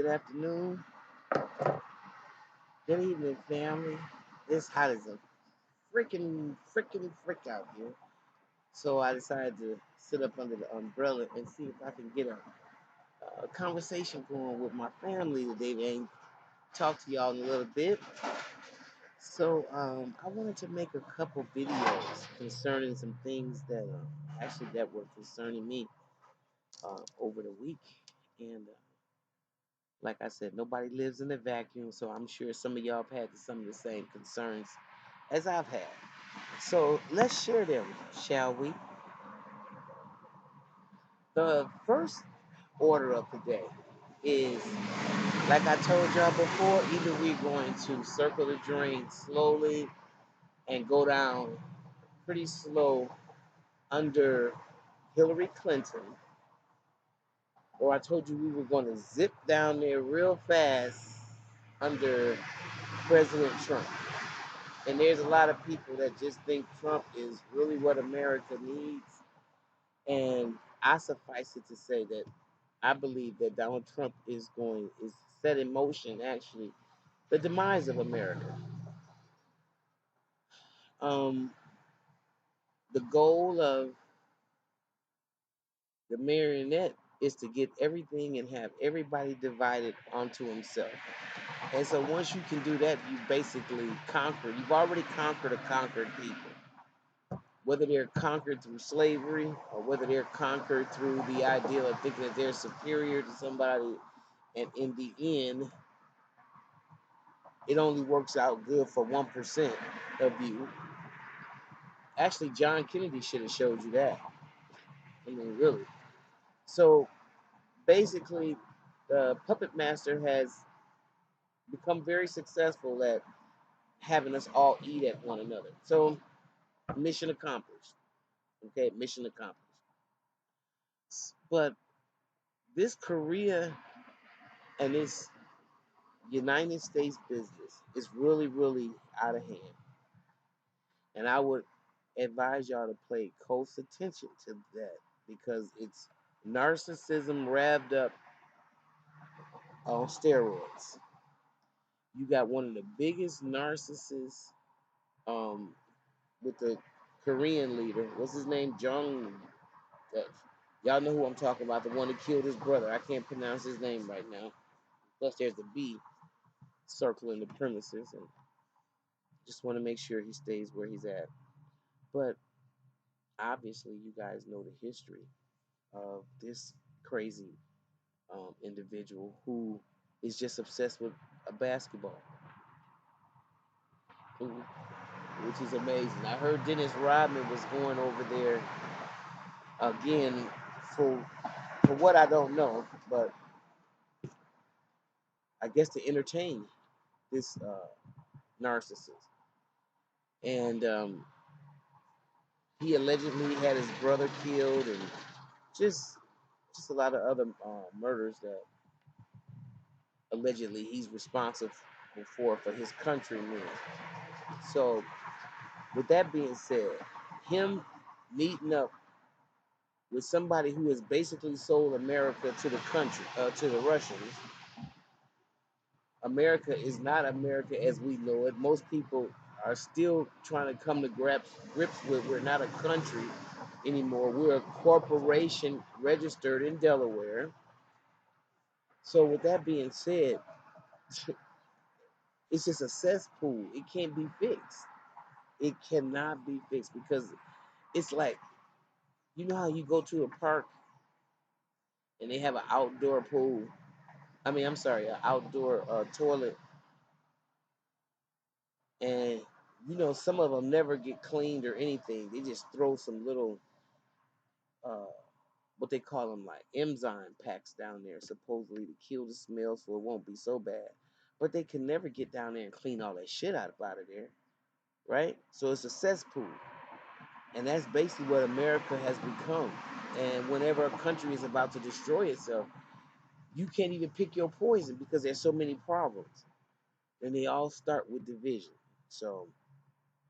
good afternoon, good evening, family. It's hot as a freaking frick out here. So I decided to sit up under the umbrella and see if I can get a conversation going with my family today and talk to y'all in a little bit. So I wanted to make a couple videos concerning some things that actually that were concerning me over the week. And like I said, nobody lives in a vacuum, so I'm sure some of y'all have had some of the same concerns as I've had. So let's share them, shall we? The first order of the day is, like I told y'all before, either we're going to circle the drain slowly and go down pretty slow under Hillary Clinton, or I told you we were going to zip down there real fast under President Trump. And there's a lot of people that just think Trump is really what America needs. And I suffice it to say that I believe that Donald Trump is set in motion actually the demise of America. Um, the goal of the marionette is to get everything and have everybody divided onto himself. And so once you can do that, you basically conquered. You've already conquered a conquered people. Whether they're conquered through slavery or whether they're conquered through the idea of thinking that they're superior to somebody, and in the end, it only works out good for 1% of you. Actually, John Kennedy should have showed you that. I mean, really. So basically, the puppet master has become very successful at having us all eat at one another. So, mission accomplished. Okay, mission accomplished. But this Korea and this United States business is really, really out of hand. And I would advise y'all to pay close attention to that because it's narcissism revved up on steroids. You got one of the biggest narcissists um, with the Korean leader. What's his name? Jung. Uh, y'all know who I'm talking about. The one that killed his brother. I can't pronounce his name right now. Plus, there's a B circling the premises, and just want to make sure he stays where he's at. But obviously, you guys know the history of this crazy individual who is just obsessed with a basketball, which is amazing. I heard Dennis Rodman was going over there again for for what I don't know, but I guess to entertain this narcissist. And he allegedly had his brother killed, and just just a lot of other murders that allegedly he's responsible for his countrymen. So, with that being said, him meeting up with somebody who has basically sold America to the country, to the Russians. America is not America as we know it. Most people are still trying to come to grips with we're not a country anymore. We're a corporation registered in Delaware. So, with that being said, it's just a cesspool. It can't be fixed. It cannot be fixed because it's like, you know how you go to a park and they have an outdoor pool. I mean, I'm sorry, an outdoor toilet, and some of them never get cleaned or anything. They just throw some little uh, what they call them, like enzyme packs down there, supposedly to kill the smell so it won't be so bad. But they can never get down there and clean all that shit out of there, right? So it's a cesspool, and that's basically what America has become. And whenever a country is about to destroy itself, you can't even pick your poison because there's so many problems, and they all start with division. So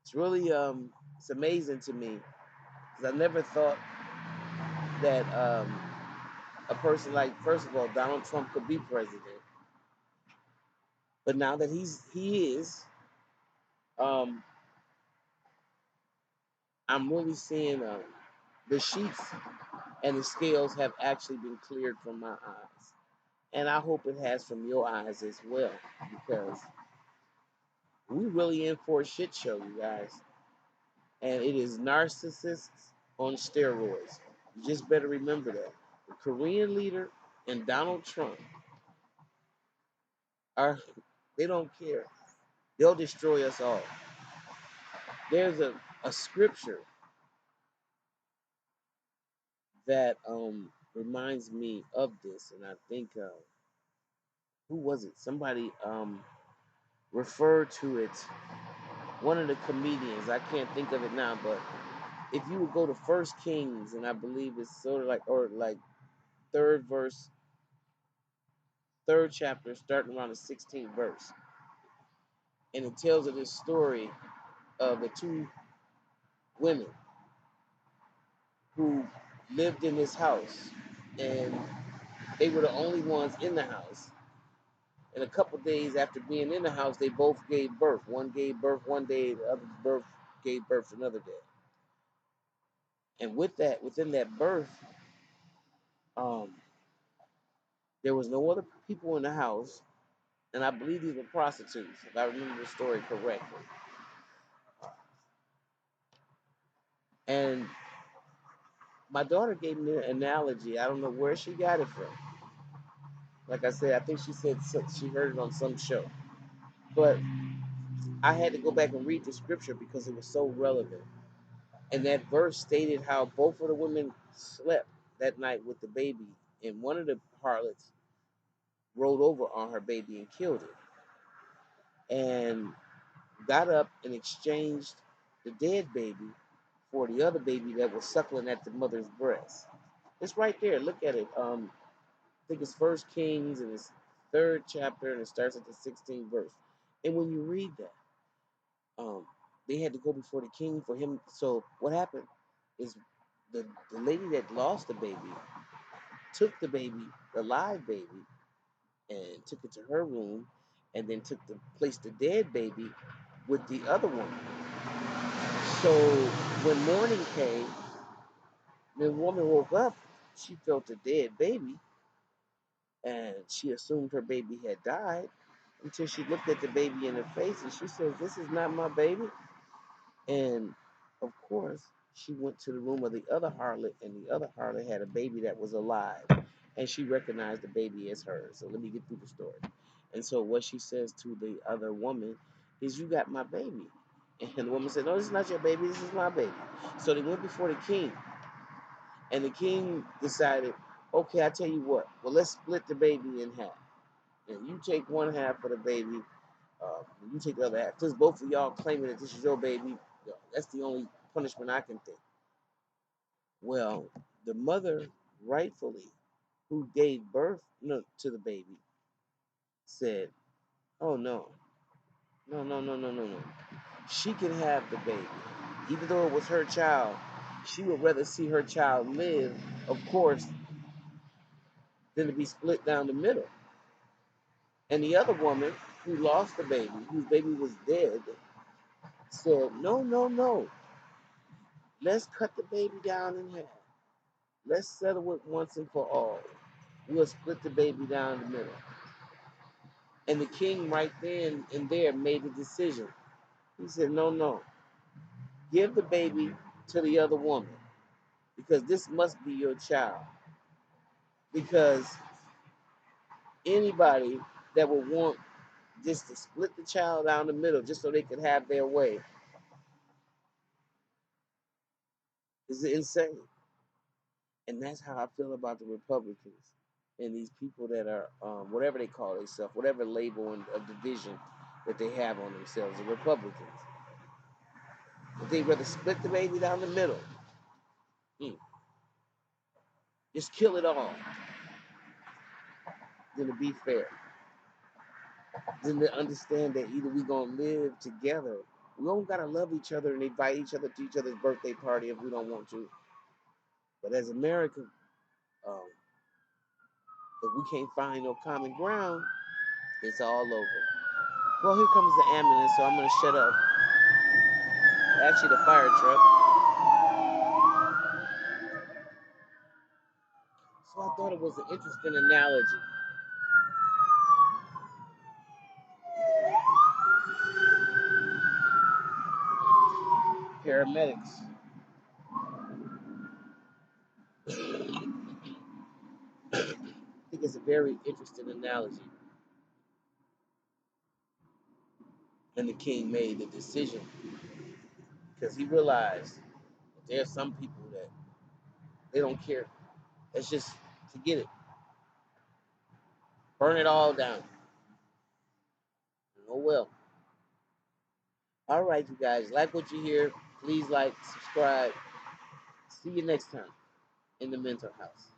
it's really it's amazing to me because I never thought that a person like, first of all, Donald Trump could be president. But now that he is, um, I'm really seeing the sheets and the scales have actually been cleared from my eyes, and I hope it has from your eyes as well, because we really in for a shit show, you guys. And it is narcissists on steroids. You just better remember that. The Korean leader and Donald Trump are, they don't care. They'll destroy us all. There's a scripture that reminds me of this, and I think who was it? Somebody referred to it. One of the comedians. I can't think of it now, but if you would go to First Kings, and I believe it's sort of like, or like third verse, third chapter, starting around the 16th verse, and it tells of this story of the two women who lived in this house, and they were the only ones in the house. And a couple days after being in the house, they both gave birth. One gave birth one day, the other birth gave birth another day. And with that, within that birth, um, there was no other people in the house, and I believe these were prostitutes, if I remember the story correctly. And my daughter gave me an analogy. I don't know where she got it from. Like I said, I think she said she heard it on some show. But I had to go back and read the scripture because it was so relevant. And that verse stated how both of the women slept that night with the baby, and one of the harlots rolled over on her baby and killed it, and got up and exchanged the dead baby for the other baby that was suckling at the mother's breast. It's right there. Look at it. I think it's First Kings and it's third chapter and it starts at the 16th verse. And when you read that, um, they had to go before the king for him. So what happened is the lady that lost the baby took the baby, the live baby, and took it to her room, and then took the placed the dead baby with the other woman. So when morning came, the woman woke up. She felt a dead baby, and she assumed her baby had died until she looked at the baby in the face and she says, "This is not my baby." And of course, she went to the room of the other harlot, and the other harlot had a baby that was alive, and she recognized the baby as hers. So let me get through the story. And so what she says to the other woman is, "You got my baby." And the woman said, "No, this is not your baby. This is my baby." So they went before the king, and the king decided, "Okay, I tell you what. Well, let's split the baby in half, and you take one half of the baby, you take the other half. Because both of y'all claiming that this is your baby, that's the only punishment I can think." Well, the mother, rightfully, who gave birth to the baby, said, "Oh no, no, no, no, no, no, no. She can have the baby, even though it was her child. She would rather see her child live, of course, than to be split down the middle." And the other woman who lost the baby, whose baby was dead, said, "No, no, no. Let's cut the baby down in half. Let's settle it once and for all. We'll split the baby down the middle." And the king, right then and there, made the decision. He said, "No, no. Give the baby to the other woman because this must be your child. Because anybody that would want just to split the child down the middle just so they could have their way is insane." And that's how I feel about the Republicans and these people that are whatever they call themselves, whatever label of division that they have on themselves, the Republicans. If they rather split the baby down the middle, mm, just kill it all, than to be fair, than to understand that either we gonna live together. We don't gotta love each other and invite each other to each other's birthday party if we don't want to. But as America, um, if we can't find no common ground, it's all over. Well, here comes the ambulance, so I'm gonna shut up. Actually, the fire truck. So I thought it was an interesting analogy. Paramedics. I think it's a very interesting analogy. And the king made the decision because he realized that there are some people that they don't care. It's just forget it. Burn it all down. Oh well. All right, you guys. Like what you hear. Please like, subscribe. See you next time in the mental house.